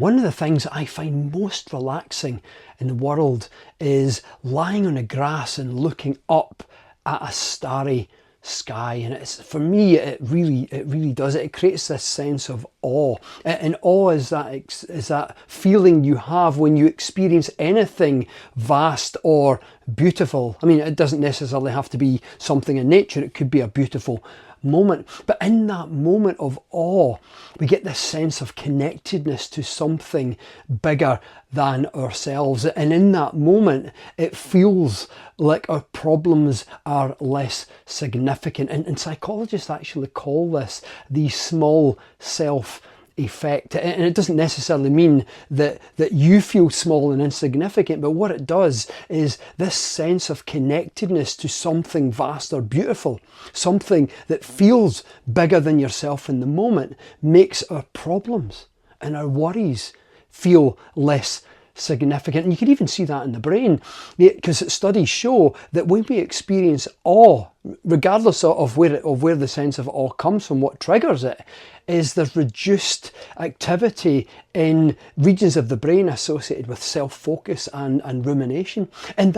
One of the things I find most relaxing in the world is lying on the grass and looking up at a starry sky. And it's, for me, it really does it. It creates this sense of awe. And awe is that feeling you have when you experience anything vast or beautiful. I mean, it doesn't necessarily have to be something in nature. It could be a beautiful moment. But in that moment of awe, we get this sense of connectedness to something bigger than ourselves. And in that moment, it feels like our problems are less significant. And psychologists actually call this the small self effect. And it doesn't necessarily mean that you feel small and insignificant, but what it does is this sense of connectedness to something vast or beautiful, something that feels bigger than yourself in the moment, makes our problems and our worries feel less significant. And you can even see that in the brain, because studies show that when we experience awe, regardless of where the sense of awe comes from, what triggers it, is there's reduced activity in regions of the brain associated with self-focus and rumination. And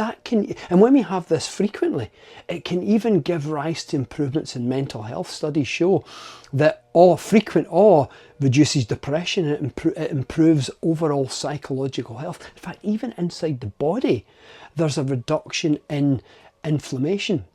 when we have this frequently, it can even give rise to improvements in mental health. Studies show that frequent awe reduces depression and it improves overall psychological health. In fact, even inside the body, there's a reduction in inflammation.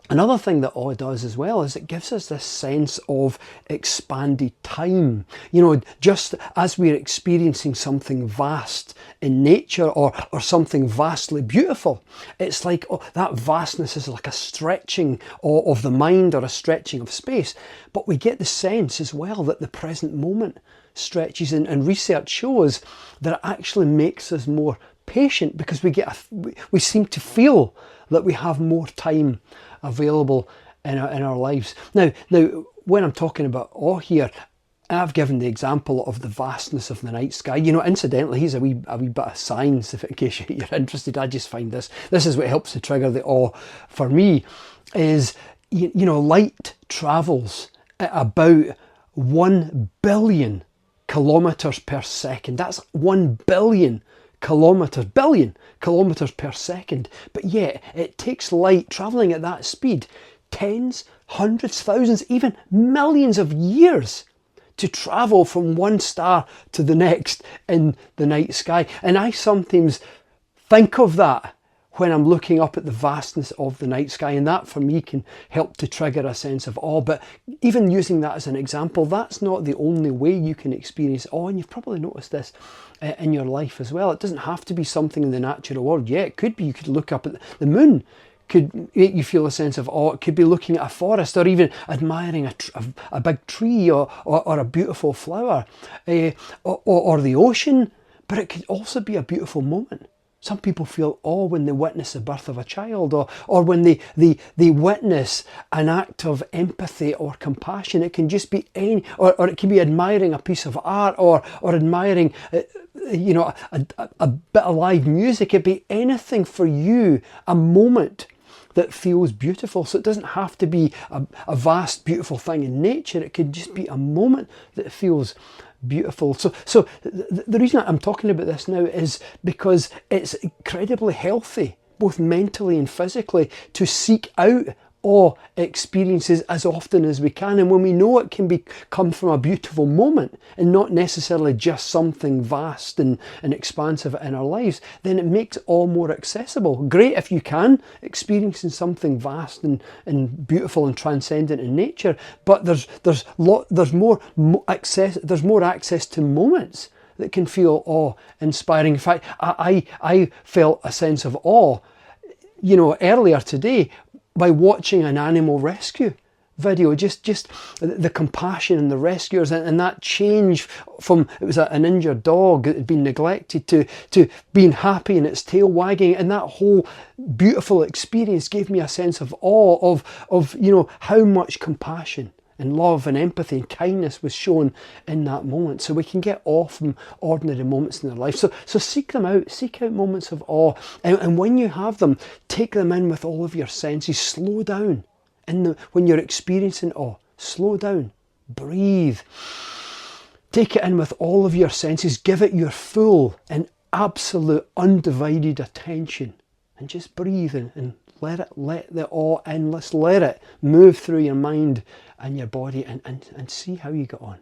Another thing that awe does as well is it gives us this sense of expanded time. You know, just as we're experiencing something vast in nature or something vastly beautiful, it's like that vastness is like a stretching of the mind or a stretching of space. But we get the sense as well that the present moment stretches, and research shows that it actually makes us more patient because we seem to feel that we have more time available in our lives. Now, when I'm talking about awe here, I've given the example of the vastness of the night sky. You know, incidentally, here's a wee bit of science, in case you're interested. I just find this is what helps to trigger the awe for me, is, you know, light travels at about 1 billion kilometers per second. That's 1 billion kilometers per second. But yet it takes light traveling at that speed tens, hundreds, thousands, even millions of years to travel from one star to the next in the night sky. And I sometimes think of that when I'm looking up at the vastness of the night sky, and that for me can help to trigger a sense of awe. But even using that as an example, that's not the only way you can experience awe, and you've probably noticed this in your life as well. It doesn't have to be something in the natural world. Yeah, it could be. You could look up at the moon, could make you feel a sense of awe. It could be looking at a forest, or even admiring a big tree or a beautiful flower, or the ocean. But it could also be a beautiful moment. Some people feel awe when they witness the birth of a child, or when they witness an act of empathy or compassion. It can just be or it can be admiring a piece of art, or admiring a bit of live music. It'd be anything for you, a moment that feels beautiful. So it doesn't have to be a vast, beautiful thing in nature. It could just be a moment that feels beautiful. So the reason I'm talking about this now is because it's incredibly healthy, both mentally and physically, to seek out awe experiences as often as we can. And when we know it can come from a beautiful moment and not necessarily just something vast and expansive in our lives, then it makes awe more accessible. Great if you can experiencing something vast and beautiful and transcendent in nature, but there's more access to moments that can feel awe-inspiring. In fact, I felt a sense of awe, you know, earlier today by watching an animal rescue video, just the compassion in the rescuers, and that change from, it was an injured dog that had been neglected, to being happy and its tail wagging, and that whole beautiful experience gave me a sense of awe of you know, how much compassion and love and empathy and kindness was shown in that moment. So we can get awe from ordinary moments in our life. So seek them out. Seek out moments of awe. And when you have them, take them in with all of your senses. Slow down. When you're experiencing awe, slow down. Breathe. Take it in with all of your senses. Give it your full and absolute undivided attention. And just breathe and let the awe in. Let's let it move through your mind and your body and see how you get on.